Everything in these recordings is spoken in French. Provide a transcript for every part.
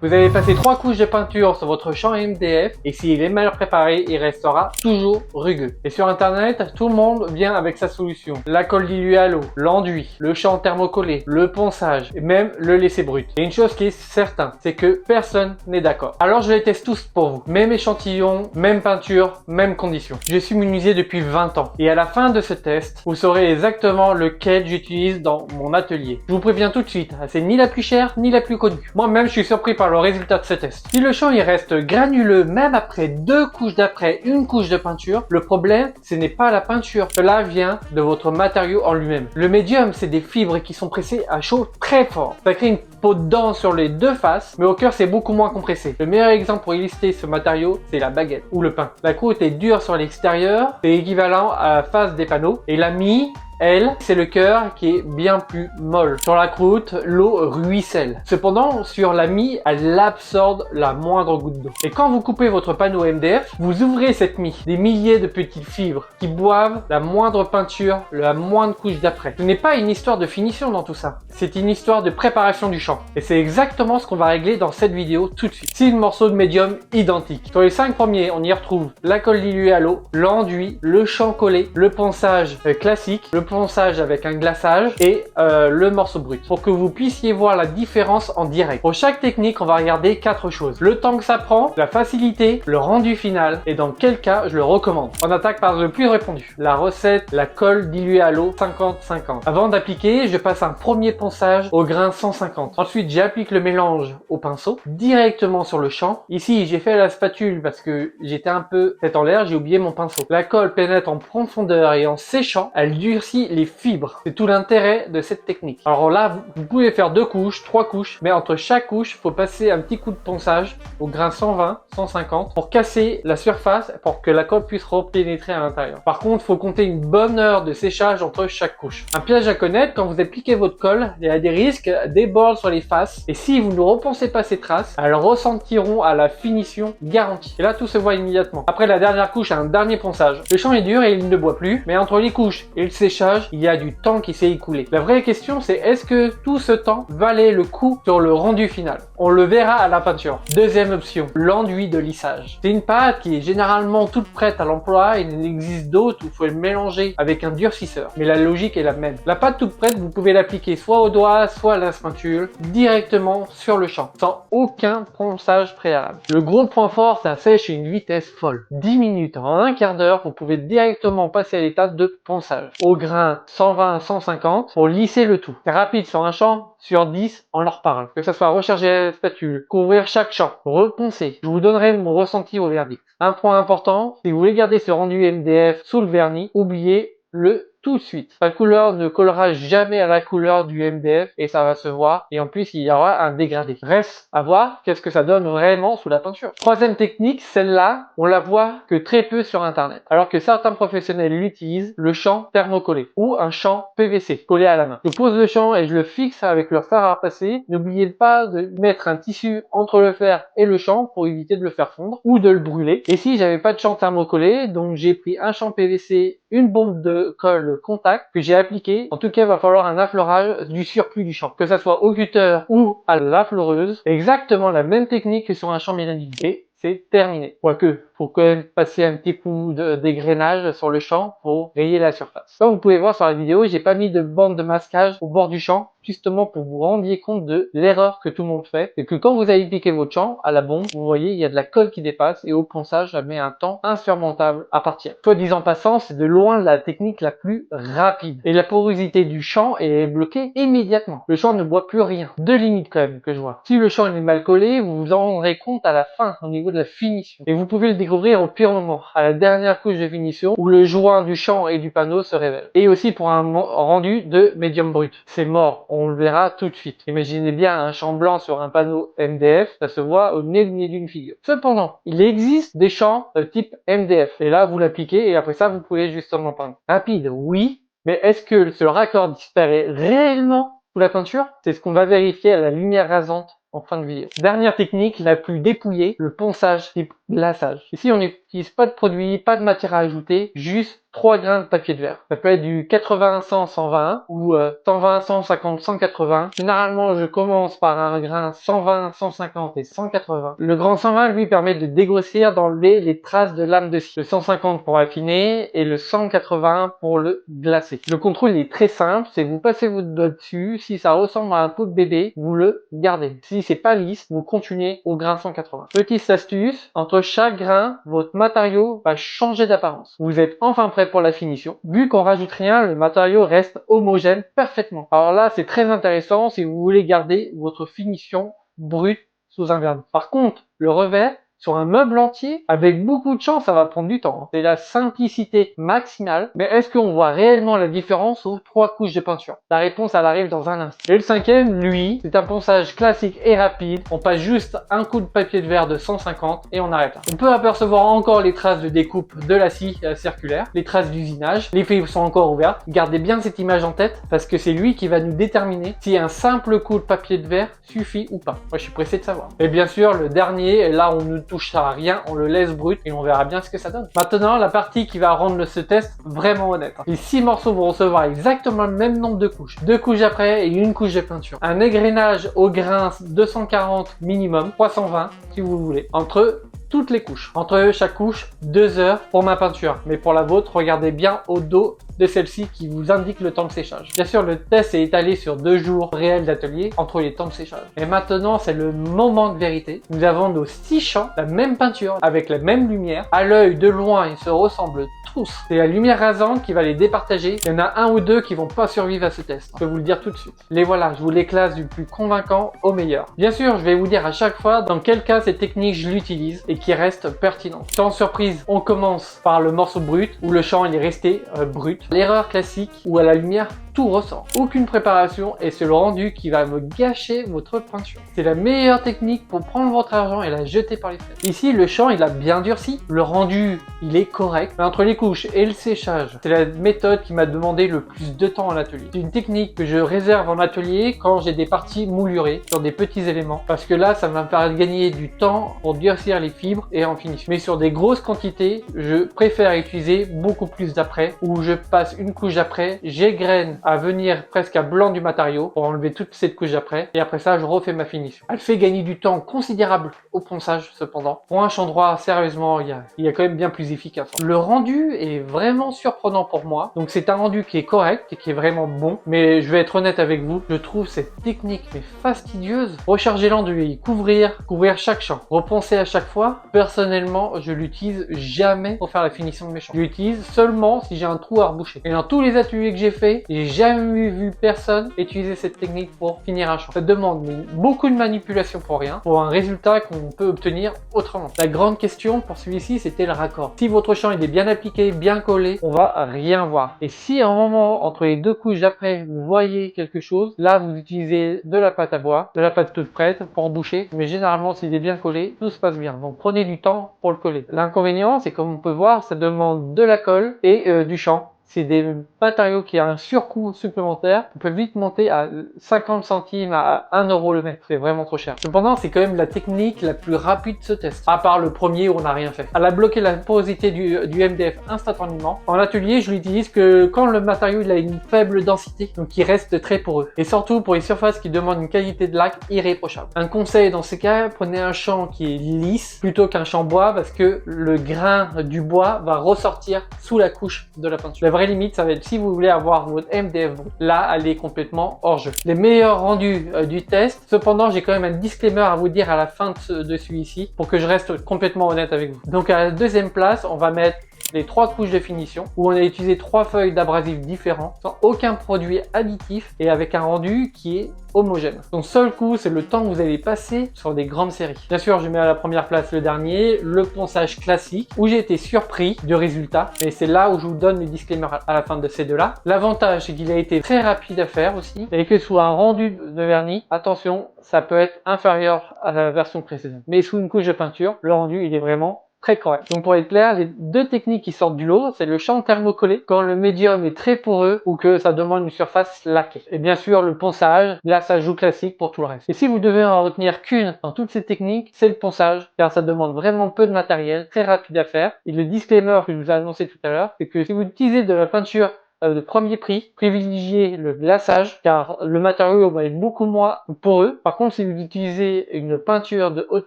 Vous avez passé 3 couches de peinture sur votre champ MDF et s'il est mal préparé, il restera toujours rugueux. Et sur internet, tout le monde vient avec sa solution. La colle diluée à l'eau, l'enduit, le champ thermocollé, le ponçage et même le laisser brut. Et une chose qui est certaine, c'est que personne n'est d'accord. Alors je les teste tous pour vous. Même échantillon, même peinture, même conditions. Je suis menuisier depuis 20 ans et à la fin de ce test, vous saurez exactement lequel j'utilise dans mon atelier. Je vous préviens tout de suite, c'est ni la plus chère ni la plus connue. Moi-même, je suis surpris par le résultat de ce test. Si le champ il reste granuleux même après 2 couches d'après une couche de peinture, le problème ce n'est pas la peinture, cela vient de votre matériau en lui-même. Le médium c'est des fibres qui sont pressées à chaud très fort. Ça crée une peau de dent sur les deux faces, mais au cœur c'est beaucoup moins compressé. Le meilleur exemple pour illustrer ce matériau, c'est la baguette ou le pain. La croûte est dure sur l'extérieur, c'est équivalent à la face des panneaux, et la mie, elle, c'est le cœur qui est bien plus molle. Sur la croûte, l'eau ruisselle. Cependant, sur la mie, elle absorbe la moindre goutte d'eau. Et quand vous coupez votre panneau MDF, vous ouvrez cette mie. Des milliers de petites fibres qui boivent la moindre peinture, la moindre couche d'après. Ce n'est pas une histoire de finition dans tout ça. C'est une histoire de préparation du champ. Et c'est exactement ce qu'on va régler dans cette vidéo tout de suite. 6 morceaux de médium identiques. Sur les 5 premiers, on y retrouve la colle diluée à l'eau, l'enduit, le champ collé, le ponçage classique, le ponçage avec un glaçage et le morceau brut pour que vous puissiez voir la différence en direct. Pour chaque technique, on va regarder 4 choses. Le temps que ça prend, la facilité, le rendu final et dans quel cas je le recommande. On attaque par le plus répandu. La recette, la colle diluée à l'eau 50-50. Avant d'appliquer, je passe un premier ponçage au grain 150. Ensuite, j'applique le mélange au pinceau directement sur le champ. Ici, j'ai fait à la spatule parce que j'étais un peu tête en l'air, j'ai oublié mon pinceau. La colle pénètre en profondeur et en séchant, elle durcit les fibres. C'est tout l'intérêt de cette technique. Alors là, vous pouvez faire 2 couches, 3 couches, mais entre chaque couche, il faut passer un petit coup de ponçage au grain 120, 150 pour casser la surface pour que la colle puisse repénétrer à l'intérieur. Par contre, il faut compter une bonne heure de séchage entre chaque couche. Un piège à connaître, quand vous appliquez votre colle, il y a des risques, des bords sur les faces et si vous ne repensez pas ces traces, elles ressentiront à la finition garantie. Et là, tout se voit immédiatement. Après la dernière couche, un dernier ponçage. Le champ est dur et il ne boit plus, mais entre les couches et le séchage, il y a du temps qui s'est écoulé. La vraie question, c'est est-ce que tout ce temps valait le coup sur le rendu final? On le verra à la peinture. Deuxième option, l'enduit de lissage. C'est une pâte qui est généralement toute prête à l'emploi. Il existe d'autres où il faut le mélanger avec un durcisseur. Mais la logique est la même. La pâte toute prête, vous pouvez l'appliquer soit au doigt, soit à la spatule, directement sur le champ, sans aucun ponçage préalable. Le gros point fort, ça sèche à une vitesse folle. 10 minutes, en un quart d'heure, vous pouvez directement passer à l'étape de ponçage. Au grain 120 à 150 pour lisser le tout. C'est rapide sur un champ, sur 10, on en reparle. Que ce soit recharger la spatule, couvrir chaque champ, reponcer. Je vous donnerai mon ressenti au verdict. Un point important, si vous voulez garder ce rendu MDF sous le vernis, oubliez-le tout de suite. La couleur ne collera jamais à la couleur du MDF et ça va se voir et en plus il y aura un dégradé. Reste à voir qu'est-ce que ça donne vraiment sous la peinture. Troisième technique, celle-là, on la voit que très peu sur internet. Alors que certains professionnels l'utilisent, le champ thermocollé ou un champ PVC collé à la main. Je pose le champ et je le fixe avec le fer à repasser. N'oubliez pas de mettre un tissu entre le fer et le champ pour éviter de le faire fondre ou de le brûler. Et si j'avais pas de champ thermocollé, donc j'ai pris un champ PVC, une bombe de colle contact que j'ai appliqué. En tout cas, il va falloir un affleurage du surplus du champ, que ça soit au cutter ou à l'affleureuse. Exactement la même technique que sur un champ mélamine. Et c'est terminé. Quoique, faut quand même passer un petit coup d'égrainage sur le champ pour rayer la surface. Comme vous pouvez voir sur la vidéo, j'ai pas mis de bande de masquage au bord du champ, justement pour vous rendiez compte de l'erreur que tout le monde fait. Et que quand vous avez piqué votre champ à la bombe, vous voyez, il y a de la colle qui dépasse et au ponçage, ça met un temps insurmontable à partir. Soit disant passant, c'est de loin la technique la plus rapide. Et la porosité du champ est bloquée immédiatement. Le champ ne boit plus rien. Deux limites quand même que je vois. Si le champ est mal collé, vous vous en rendrez compte à la fin, au niveau de la finition. Et vous pouvez le découvrir au pire moment, à la dernière couche de finition, où le joint du champ et du panneau se révèle. Et aussi pour un rendu de médium brut. C'est mort, on le verra tout de suite. Imaginez bien un champ blanc sur un panneau MDF, ça se voit au nez d'une figure. Cependant, il existe des champs type MDF. Et là, vous l'appliquez et après ça, vous pouvez justement peindre. Rapide, oui, mais est-ce que ce raccord disparaît réellement sous la peinture? C'est ce qu'on va vérifier à la lumière rasante en fin de vidéo. Dernière technique, la plus dépouillée, le ponçage type glaçage. Ici, on n'utilise pas de produit, pas de matière à ajouter, juste 3 grains de papier de verre. Ça peut être du 80-100 120 ou 120 150 180. Généralement, je commence par un grain 120 150 et 180. Le grand 120 lui permet de dégrossir, d'enlever les traces de lame de scie. Le 150 pour affiner et le 180 pour le glacer. Le contrôle est très simple, c'est vous passez votre doigt dessus, si ça ressemble à un pot de bébé, vous le gardez. Si c'est pas lisse, vous continuez au grain 180. Petite astuce, entre chaque grain, votre matériau va changer d'apparence. Vous êtes enfin prêt pour la finition. Vu qu'on rajoute rien, le matériau reste homogène parfaitement. Alors là, c'est très intéressant si vous voulez garder votre finition brute sous un vernis. Par contre, le revers, sur un meuble entier, avec beaucoup de chance, ça va prendre du temps. C'est la simplicité maximale. Mais est-ce qu'on voit réellement la différence aux 3 couches de peinture? La réponse, elle arrive dans un instant. Et le cinquième, lui, c'est un ponçage classique et rapide. On passe juste un coup de papier de verre de 150 et on arrête là. On peut apercevoir encore les traces de découpe de la scie circulaire, les traces d'usinage. Les fibres sont encore ouvertes. Gardez bien cette image en tête parce que c'est lui qui va nous déterminer si un simple coup de papier de verre suffit ou pas. Moi, je suis pressé de savoir. Et bien sûr, le dernier, là, on ne touche à rien, on le laisse brut et on verra bien ce que ça donne. Maintenant, la partie qui va rendre ce test vraiment honnête. Les 6 morceaux vont recevoir exactement le même nombre de couches. 2 couches après et une couche de peinture. Un égrenage au grain 240 minimum, 320 si vous voulez, entre toutes les couches. Entre chaque couche, 2 heures pour ma peinture. Mais pour la vôtre, regardez bien au dos de celle-ci qui vous indique le temps de séchage. Bien sûr, le test est étalé sur 2 jours réels d'atelier entre les temps de séchage. Et maintenant, c'est le moment de vérité. Nous avons nos 6 champs, la même peinture, avec la même lumière. À l'œil de loin, ils se ressemblent tous. C'est la lumière rasante qui va les départager. Il y en a un ou deux qui vont pas survivre à ce test. Je peux vous le dire tout de suite. Les voilà, je vous les classe du plus convaincant au meilleur. Bien sûr, je vais vous dire à chaque fois dans quel cas cette technique je l'utilise et qui reste pertinente. Sans surprise, on commence par le morceau brut où le champ il est resté brut. L'erreur classique où à la lumière tout ressort. Aucune préparation et c'est le rendu qui va me gâcher votre peinture. C'est la meilleure technique pour prendre votre argent et la jeter par les fenêtres. Ici, le champ il a bien durci. Le rendu il est correct. Mais entre les couches et le séchage, c'est la méthode qui m'a demandé le plus de temps en atelier. C'est une technique que je réserve en atelier quand j'ai des parties moulurées sur des petits éléments. Parce que là, ça va me permettre de gagner du temps pour durcir les fibres et en finition. Mais sur des grosses quantités, je préfère utiliser beaucoup plus d'après où je passe une couche d'après, j'égrène à venir presque à blanc du matériau pour enlever toute cette couche d'après et après ça, je refais ma finition. Elle fait gagner du temps considérable au ponçage cependant. Pour un champ droit, sérieusement, il y a quand même bien plus efficace. Le rendu est vraiment surprenant pour moi. Donc c'est un rendu qui est correct et qui est vraiment bon. Mais je vais être honnête avec vous, je trouve cette technique mais fastidieuse. Recharger l'enduit, couvrir chaque champ, reponcer à chaque fois. Personnellement, je l'utilise jamais pour faire la finition de mes champs. Je l'utilise seulement si j'ai un trou à reboucher. Et dans tous les ateliers que j'ai fait, j'ai jamais vu personne utiliser cette technique pour finir un champ. Ça demande beaucoup de manipulation pour rien, pour un résultat qu'on peut obtenir autrement. La grande question pour celui-ci, c'était le raccord. Si votre champ il est bien appliqué, bien collé, on va rien voir. Et si à un moment, entre les 2 couches d'après, vous voyez quelque chose, là vous utilisez de la pâte à bois, de la pâte toute prête pour boucher. Mais généralement, s'il est bien collé, tout se passe bien. Donc prenez du temps pour le coller. L'inconvénient, c'est comme on peut voir, ça demande de la colle et du champ. C'est des matériaux qui ont un surcoût supplémentaire. On peut vite monter à 50 centimes à 1 euro le mètre. C'est vraiment trop cher. Cependant, c'est quand même la technique la plus rapide de ce test. À part le premier où on n'a rien fait. Elle a bloqué la porosité du MDF instantanément. En atelier, je l'utilise que quand le matériau il a une faible densité. Donc il reste très poreux. Et surtout pour les surfaces qui demandent une qualité de lac irréprochable. Un conseil dans ces cas, prenez un champ qui est lisse plutôt qu'un champ bois parce que le grain du bois va ressortir sous la couche de la peinture. La vraie limite, ça va être si vous voulez avoir votre MDF brut. Là, elle est complètement hors jeu. Les meilleurs rendus du test. Cependant, j'ai quand même un disclaimer à vous dire à la fin de celui-ci pour que je reste complètement honnête avec vous. Donc à la deuxième place, on va mettre les 3 couches de finition où on a utilisé 3 feuilles d'abrasif différents sans aucun produit additif et avec un rendu qui est homogène. Son seul coup, c'est le temps que vous allez passer sur des grandes séries. Bien sûr, je mets à la première place le dernier, le ponçage classique, où j'ai été surpris du résultat. Et c'est là où je vous donne le disclaimer à la fin de ces deux-là. L'avantage, c'est qu'il a été très rapide à faire aussi. Et que sous un rendu de vernis, attention, ça peut être inférieur à la version précédente. Mais sous une couche de peinture, le rendu, il est vraiment très correct. Donc pour être clair, les deux techniques qui sortent du lot, c'est le champ thermocollé quand le médium est très poreux ou que ça demande une surface laquée. Et bien sûr le ponçage, là ça joue classique pour tout le reste. Et si vous devez en retenir qu'une dans toutes ces techniques, c'est le ponçage, car ça demande vraiment peu de matériel, très rapide à faire. Et le disclaimer que je vous ai annoncé tout à l'heure, c'est que si vous utilisez de la peinture de premier prix, privilégiez le glaçage car le matériau va être beaucoup moins poreux. Par contre, si vous utilisez une peinture de haute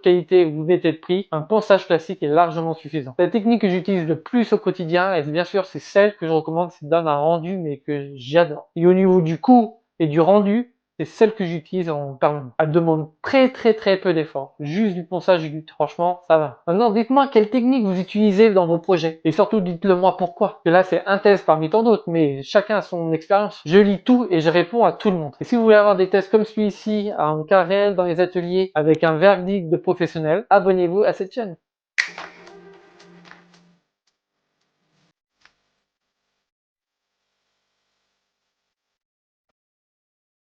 qualité ou vous mettez de prix, un ponçage classique est largement suffisant. La technique que j'utilise le plus au quotidien, et bien sûr c'est celle que je recommande, c'est donne un rendu mais que j'adore. Et au niveau du coût et du rendu, c'est celle que j'utilise en permanence. Elle demande très peu d'efforts. Juste du ponçage et du franchement, ça va. Maintenant, dites-moi quelle technique vous utilisez dans vos projets. Et surtout, dites-le moi pourquoi. Parce que là, c'est un test parmi tant d'autres, mais chacun a son expérience. Je lis tout et je réponds à tout le monde. Et si vous voulez avoir des tests comme celui-ci, en cas réel dans les ateliers, avec un verdict de professionnel, abonnez-vous à cette chaîne.